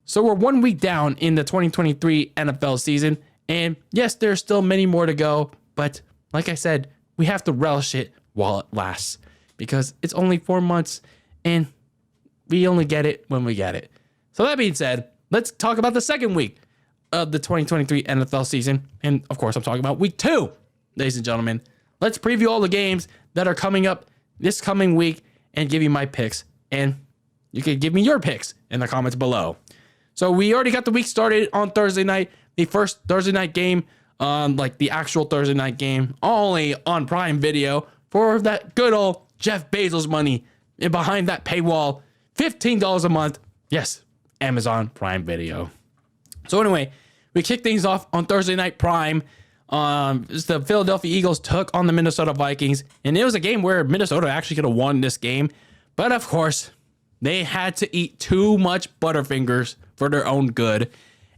So we're 1 week down in the 2023 NFL season. And yes, there's still many more to go. But like I said, we have to relish it while it lasts. Because it's only 4 months and we only get it when we get it. So that being said, let's talk about the second week of the 2023 NFL season. And of course, I'm talking about week 2, ladies and gentlemen. Let's preview all the games that are coming up this coming week and give you my picks. And you can give me your picks in the comments below. So we already got the week started on Thursday night. The first Thursday night game, like the actual Thursday night game, only on Prime Video for that good old Jeff Bezos money. And behind that paywall, $15 a month. Yes, Amazon Prime Video. So anyway, we kick things off on Thursday Night Prime. The Philadelphia Eagles took on the Minnesota Vikings. And it was a game where Minnesota actually could have won this game. But of course, they had to eat too much Butterfingers for their own good.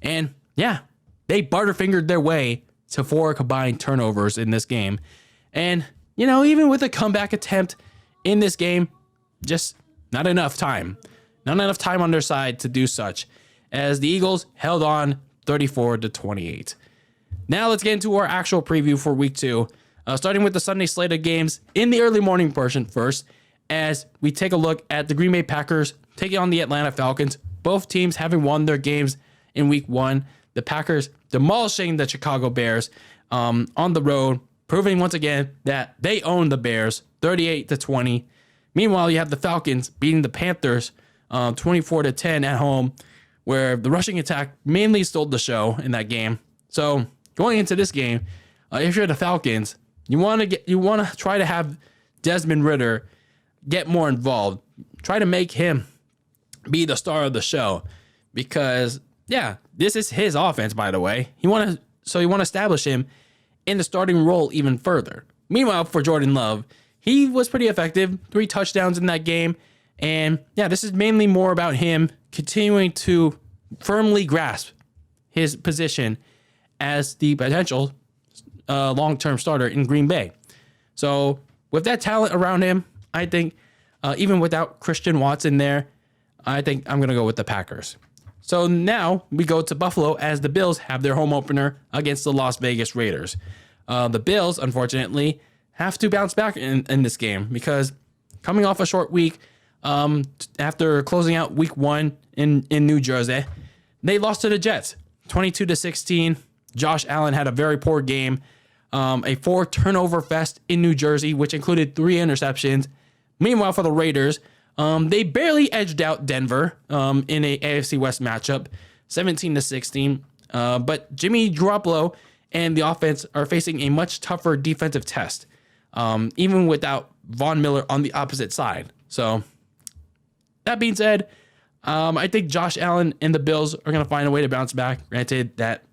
And yeah, they Butterfingered their way to 4 combined turnovers in this game. And, you know, even with a comeback attempt in this game, just not enough time. Not enough time on their side to do such, as the Eagles held on 34-28. Now let's get into our actual preview for week 2, starting with the Sunday slate of games in the early morning portion first, as we take a look at the Green Bay Packers taking on the Atlanta Falcons. Both teams having won their games in week 1. The Packers demolishing the Chicago Bears on the road, proving once again that they own the Bears 38-20. Meanwhile, you have the Falcons beating the Panthers 24-10 at home, where the rushing attack mainly stole the show in that game. So going into this game, if you're the Falcons, you want to try to have Desmond Ridder get more involved. Try to make him be the star of the show, because yeah, this is his offense, by the way. You want to establish him in the starting role even further. Meanwhile, for Jordan Love, he was pretty effective, 3 touchdowns in that game. And yeah, this is mainly more about him continuing to firmly grasp his position as the potential long-term starter in Green Bay. So with that talent around him, I think even without Christian Watson there, I think I'm going to go with the Packers. So now we go to Buffalo as the Bills have their home opener against the Las Vegas Raiders. The Bills, unfortunately, have to bounce back in this game, because coming off a short week after closing out week 1 in New Jersey, they lost to the Jets 22-16. Josh Allen had a very poor game, a 4 turnover fest in New Jersey, which included 3 interceptions. Meanwhile, for the Raiders, they barely edged out Denver in a AFC West matchup, 17-16. But Jimmy Garoppolo and the offense are facing a much tougher defensive test, even without Von Miller on the opposite side. So that being said, I think Josh Allen and the Bills are going to find a way to bounce back. Granted that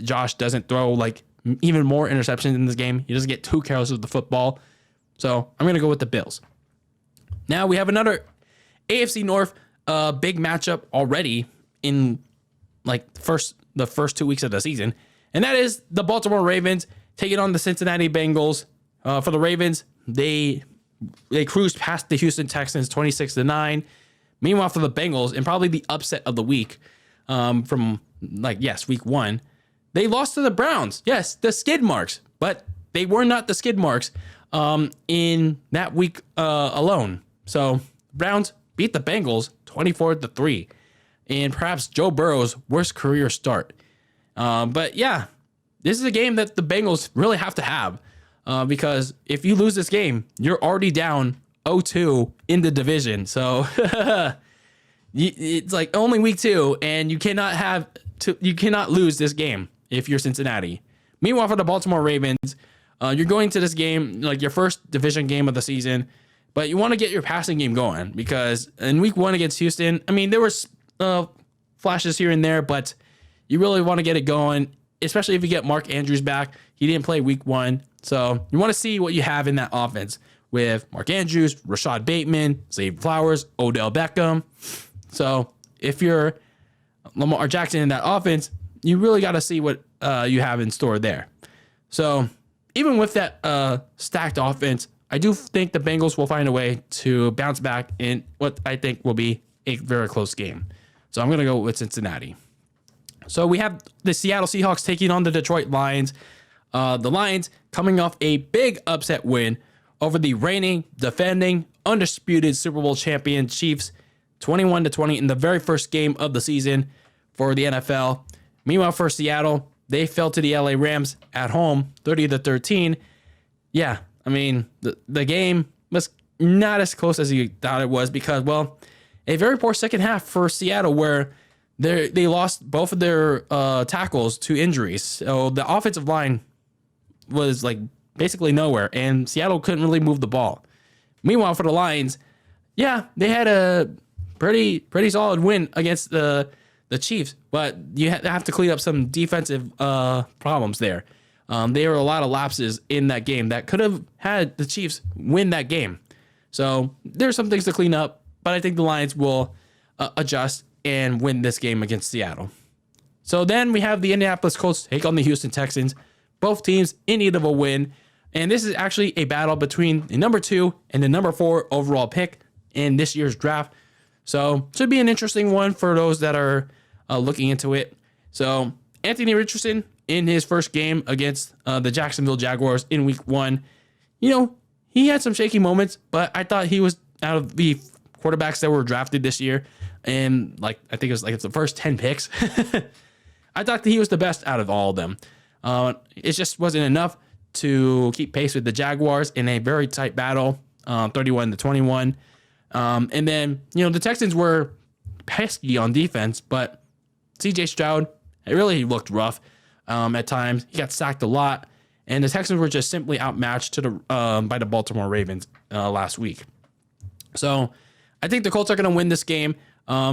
Josh doesn't throw like even more interceptions in this game. He doesn't get too careless with the football. So I'm going to go with the Bills. Now we have another AFC North big matchup already in like the first 2 weeks of the season. And that is the Baltimore Ravens taking on the Cincinnati Bengals. For the Ravens, they cruised past the Houston Texans 26-9. Meanwhile, for the Bengals, and probably the upset of the week from week 1, they lost to the Browns. Yes, the skid marks, but they were not the skid marks in that week alone. So Browns beat the Bengals 24-3, and perhaps Joe Burrow's worst career start. But yeah, this is a game that the Bengals really have to have, because if you lose this game, you're already down 0-2 in the division. So it's like only week 2, and you cannot lose this game if you're Cincinnati. Meanwhile, for the Baltimore Ravens, you're going to this game like your first division game of the season, but you want to get your passing game going, because in week 1 against Houston, I mean, there was flashes here and there, but you really want to get it going, especially if you get Mark Andrews back. He didn't play week 1, so you want to see what you have in that offense with Mark Andrews, Rashad Bateman, Zay Flowers, Odell Beckham. So if you're Lamar Jackson in that offense, you really got to see what you have in store there. So even with that stacked offense, I do think the Bengals will find a way to bounce back in what I think will be a very close game. So I'm going to go with Cincinnati. So we have the Seattle Seahawks taking on the Detroit Lions. The Lions coming off a big upset win over the reigning, defending, undisputed Super Bowl champion Chiefs, 21-20 in the very first game of the season for the NFL. Meanwhile, for Seattle, they fell to the LA Rams at home, 30-13. Yeah, I mean, the game was not as close as you thought it was because, well, a very poor second half for Seattle where they lost both of their tackles to injuries. So the offensive line was like basically nowhere, and Seattle couldn't really move the ball. Meanwhile, for the Lions, yeah, they had a pretty solid win against the Chiefs, but you have to clean up some defensive problems there. There were a lot of lapses in that game that could have had the Chiefs win that game. So there's some things to clean up, but I think the Lions will adjust and win this game against Seattle. So then we have the Indianapolis Colts take on the Houston Texans. Both teams in need of a win. And this is actually a battle between the number 2 and the number 4 overall pick in this year's draft. So should be an interesting one for those that are looking into it. So Anthony Richardson in his first game against the Jacksonville Jaguars in week 1, he had some shaky moments, but I thought he was out of the quarterbacks that were drafted this year. And I think it was the first 10 picks. I thought that he was the best out of all of them. It just wasn't enough to keep pace with the Jaguars in a very tight battle, 31-21. And then, the Texans were pesky on defense, but CJ Stroud, it really looked rough at times. He got sacked a lot, and the Texans were just simply outmatched by the Baltimore Ravens last week. So I think the Colts are going to win this game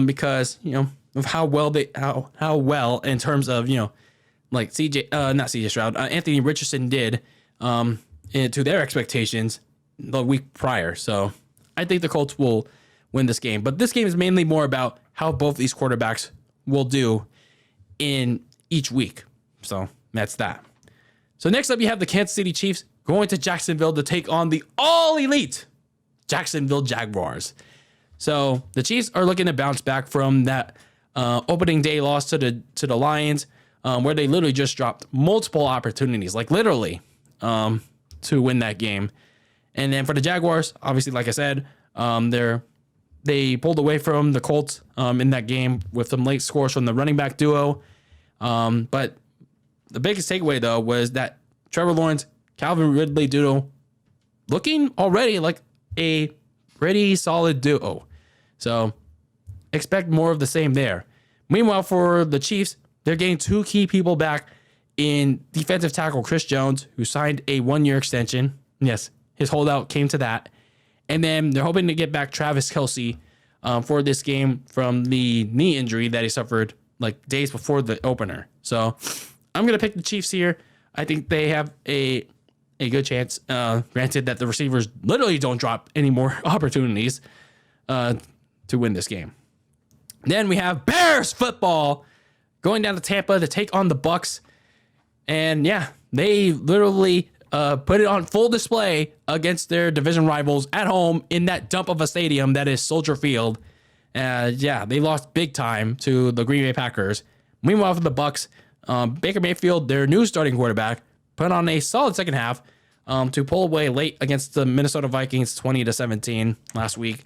because, of how well in terms of, not CJ Stroud, Anthony Richardson did to their expectations the week prior. So I think the Colts will win this game. But this game is mainly more about how both these quarterbacks will do in each week. So that's that. So next up, you have the Kansas City Chiefs going to Jacksonville to take on the all-elite Jacksonville Jaguars. So the Chiefs are looking to bounce back from that opening day loss to the Lions, where they literally just dropped multiple opportunities, literally, to win that game. And then for the Jaguars, obviously, like I said, they pulled away from the Colts in that game with some late scores from the running back duo. But the biggest takeaway, though, was that Trevor Lawrence, Calvin Ridley duo looking already like a pretty solid duo. So expect more of the same there. Meanwhile, for the Chiefs, they're getting 2 key people back in defensive tackle Chris Jones, who signed a 1-year extension. Yes, his holdout came to that. And then they're hoping to get back Travis Kelce for this game from the knee injury that he suffered days before the opener. So I'm going to pick the Chiefs here. I think they have a good chance, granted that the receivers literally don't drop any more opportunities to win this game. Then we have Bears football going down to Tampa to take on the Bucks. And yeah, they literally put it on full display against their division rivals at home in that dump of a stadium that is Soldier Field. They lost big time to the Green Bay Packers. Meanwhile, for the Bucks, Baker Mayfield, their new starting quarterback, put on a solid second half to pull away late against the Minnesota Vikings 20-17 last week.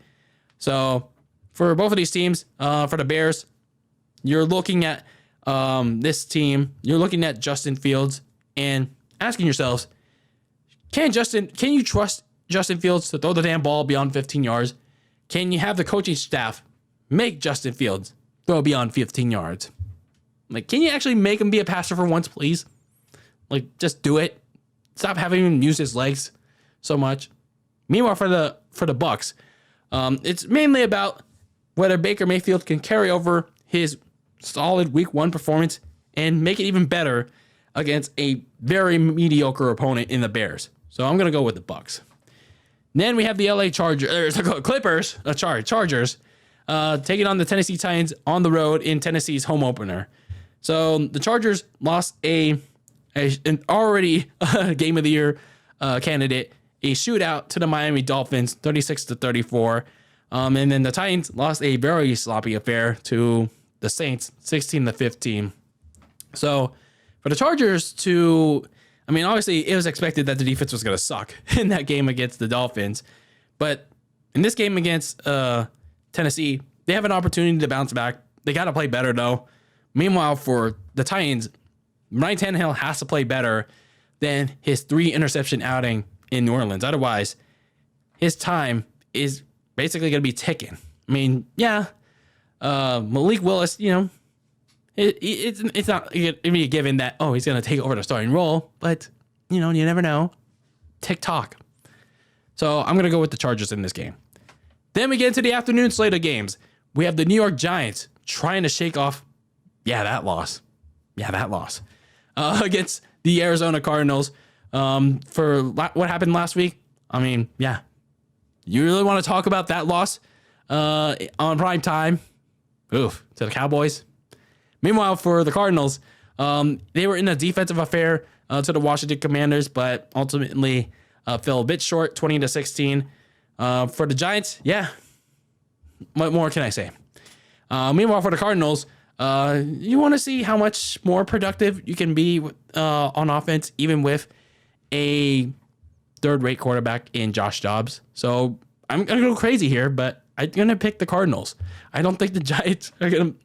So for both of these teams, for the Bears, you're looking at this team, you're looking at Justin Fields and asking yourselves, can you trust Justin Fields to throw the damn ball beyond 15 yards? Can you have the coaching staff make Justin Fields throw beyond 15 yards? Can you actually make him be a passer for once, please? Just do it. Stop having him use his legs so much. Meanwhile, for the Bucks, it's mainly about whether Baker Mayfield can carry over his solid Week 1 performance and make it even better against a very mediocre opponent in the Bears. So I'm gonna go with the Bucks. Then we have the LA Chargers, Chargers, taking on the Tennessee Titans on the road in Tennessee's home opener. So the Chargers lost an already game of the year candidate, a shootout to the Miami Dolphins, 36-34. And then the Titans lost a very sloppy affair to the Saints 16-15. So for the Chargers obviously it was expected that the defense was going to suck in that game against the Dolphins. But in this game against Tennessee, they have an opportunity to bounce back. They got to play better, though. Meanwhile, for the Titans, Ryan Tannehill has to play better than his 3-interception outing in New Orleans. Otherwise, his time is basically going to be ticking. Malik Willis, it's not going to be a given that, he's going to take over the starting role, but, you never know. Tick-tock. So I'm going to go with the Chargers in this game. Then we get into the afternoon slate of games. We have the New York Giants trying to shake off, that loss. Against the Arizona Cardinals for what happened last week. You really want to talk about that loss on prime time? Oof, to the Cowboys. Meanwhile, for the Cardinals, they were in a defensive affair to the Washington Commanders, but ultimately fell a bit short, 20-16. For the Giants, what more can I say? Meanwhile, for the Cardinals, you want to see how much more productive you can be on offense, even with a third-rate quarterback in Josh Dobbs. So I'm going to go crazy here, but I'm going to pick the Cardinals. I don't think the Giants are going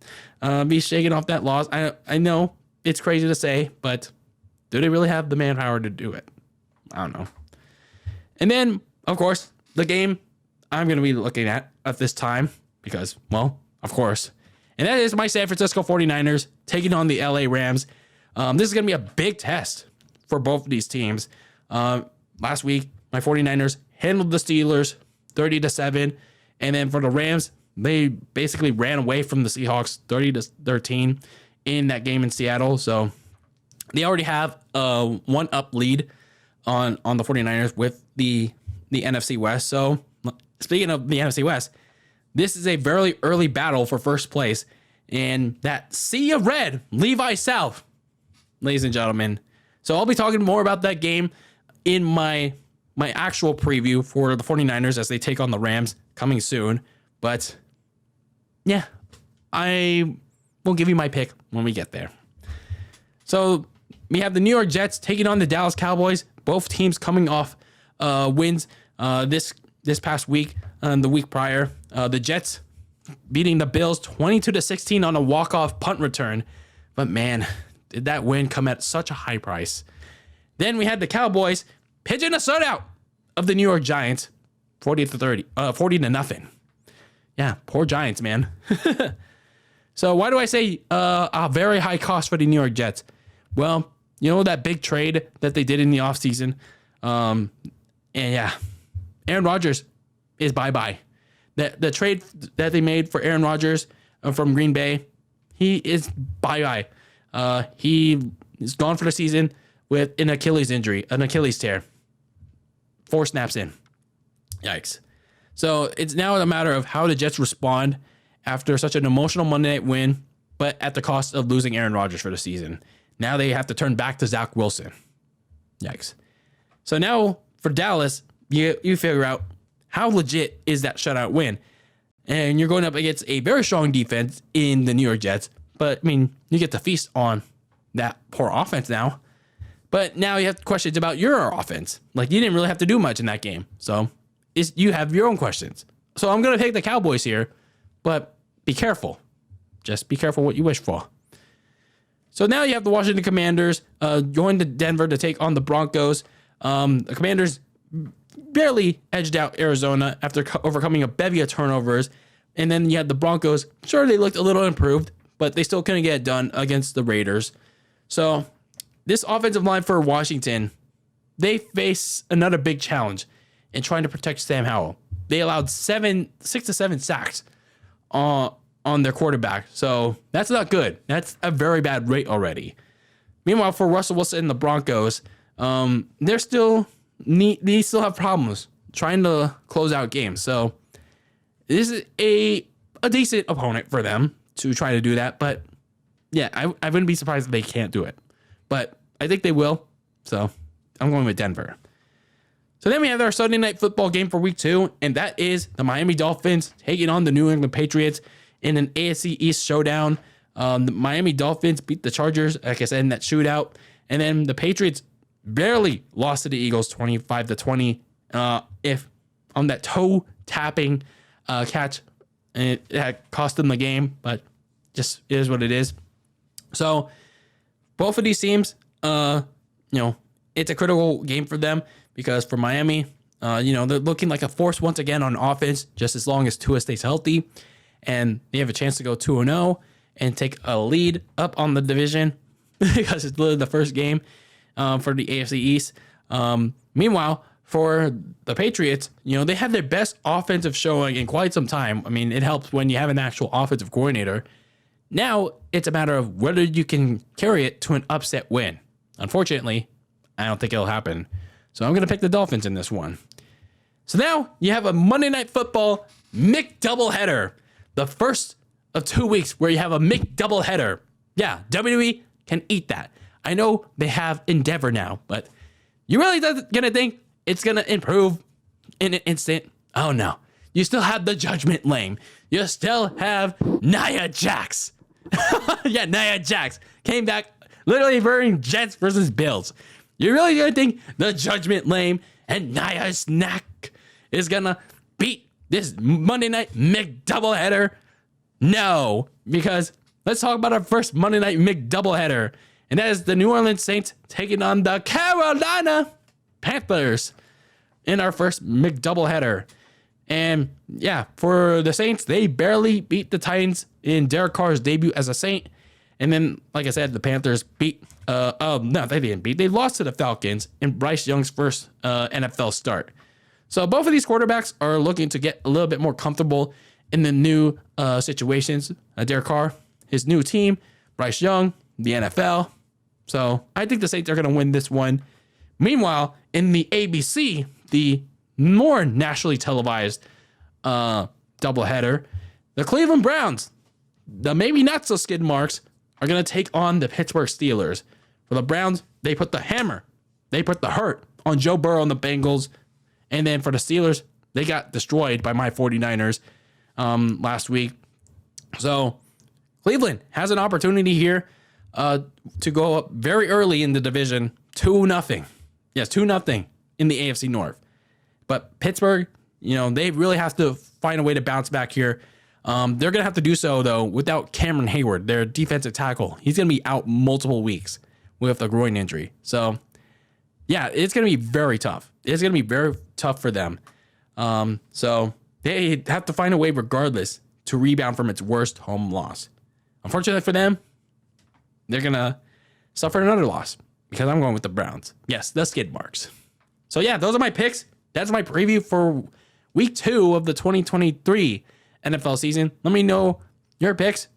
to be shaking off that loss. I know it's crazy to say, but do they really have the manpower to do it? I don't know. And then, of course, the game I'm going to be looking at this time because, of course, and that is my San Francisco 49ers taking on the LA Rams. This is going to be a big test for both of these teams. Last week, my 49ers handled the Steelers 30-7. And then for the Rams, they basically ran away from the Seahawks 30-13 in that game in Seattle. So they already have a 1-up lead on the 49ers with the NFC West. So speaking of the NFC West, this is a very early battle for first place. And that sea of red, Levi South, ladies and gentlemen. So I'll be talking more about that game in my actual preview for the 49ers as they take on the Rams coming soon. But I will give you my pick when we get there. So we have the New York Jets taking on the Dallas Cowboys. Both teams coming off wins this past week and the week prior. The Jets beating the Bills 22-16 on a walk-off punt return. But man, did that win come at such a high price. Then we had the Cowboys pitching a shutout of the New York Giants 40-0. Yeah, poor Giants, man. So why do I say a very high cost for the New York Jets? Well, that big trade that they did in the offseason. Aaron Rodgers is bye-bye. The trade that they made for Aaron Rodgers from Green Bay, he is bye-bye. He is gone for the season with an Achilles injury, an Achilles tear. 4 snaps in. Yikes. So it's now a matter of how the Jets respond after such an emotional Monday night win, but at the cost of losing Aaron Rodgers for the season. Now they have to turn back to Zach Wilson. Yikes. So now for Dallas, you figure out how legit is that shutout win. And you're going up against a very strong defense in the New York Jets. But, you get to feast on that poor offense now. But now you have questions about your offense. You didn't really have to do much in that game. So you have your own questions. So I'm going to pick the Cowboys here. But be careful. Just be careful what you wish for. So now you have the Washington Commanders going to Denver to take on the Broncos. The Commanders barely edged out Arizona after overcoming a bevy of turnovers. And then you had the Broncos. Sure, they looked a little improved, but they still couldn't get it done against the Raiders. So this offensive line for Washington, they face another big challenge in trying to protect Sam Howell. They allowed 6 to 7 sacks on their quarterback. So that's not good. That's a very bad rate already. Meanwhile, for Russell Wilson and the Broncos, they still have problems trying to close out games. So this is a decent opponent for them to try to do that. But yeah, I wouldn't be surprised if they can't do it. But I think they will. So I'm going with Denver. So then we have our Sunday Night Football game for week 2, and that is the Miami Dolphins taking on the New England Patriots in an AFC East showdown. The Miami Dolphins beat the Chargers, like I said, in that shootout. And then the Patriots barely lost to the Eagles 25-20. If on that toe tapping catch, and it had cost them the game, but just is what it is. So both of these teams, it's a critical game for them because for Miami, they're looking like a force once again on offense, just as long as Tua stays healthy, and they have a chance to go 2-0 and take a lead up on the division because it's literally the first game for the AFC East. Meanwhile, for the Patriots, they have their best offensive showing in quite some time. I mean, it helps when you have an actual offensive coordinator. Now it's a matter of whether you can carry it to an upset win. Unfortunately, I don't think it'll happen. So I'm going to pick the Dolphins in this one. So now you have a Monday Night Football McDoubleheader. The first of 2 weeks where you have a McDoubleheader. Yeah, WWE can eat that. I know they have Endeavor now, but you really going to think it's going to improve in an instant? Oh, no. You still have the Judgment Lame. You still have Nia Jax. Yeah, Nia Jax came back literally wearing Jets versus Bills. You really going to think the Judgment Lame and Nia Snack is going to beat this Monday Night McDoubleheader? No, because let's talk about our first Monday Night McDoubleheader, and that is the New Orleans Saints taking on the Carolina Panthers in our first McDoubleheader. And yeah, for the Saints, they barely beat the Titans in Derek Carr's debut as a Saint. And then, like I said, the Panthers beat, no, they didn't beat. They lost to the Falcons in Bryce Young's first NFL start. So both of these quarterbacks are looking to get a little bit more comfortable in the new situations. Derek Carr, his new team, Bryce Young, the NFL. So I think the Saints are going to win this one. Meanwhile, in the ABC, the more nationally televised doubleheader, the Cleveland Browns, the maybe not so skid marks, are going to take on the Pittsburgh Steelers. For the Browns, they put the hammer, they put the hurt on Joe Burrow and the Bengals. And then for the Steelers, they got destroyed by my 49ers last week. So Cleveland has an opportunity here to go up very early in the division, 2-0. Yes, 2-0 in the AFC North. But Pittsburgh, they really have to find a way to bounce back here. They're going to have to do so, though, without Cameron Hayward, their defensive tackle. He's going to be out multiple weeks with a groin injury. So, yeah, it's going to be very tough. It's going to be very tough for them. So they have to find a way, regardless, to rebound from its worst home loss. Unfortunately for them, they're going to suffer another loss because I'm going with the Browns. Yes, the skid marks. So, yeah, those are my picks. That's my preview for week 2 of the 2023 NFL season. Let me know your picks,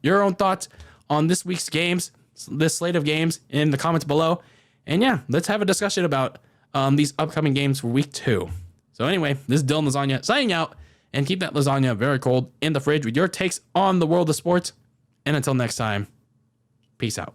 your own thoughts on this week's games, this slate of games in the comments below. And yeah, let's have a discussion about these upcoming games for week 2. So anyway, this is DylanLasagna signing out, and keep that lasagna very cold in the fridge with your takes on the world of sports. And until next time, peace out.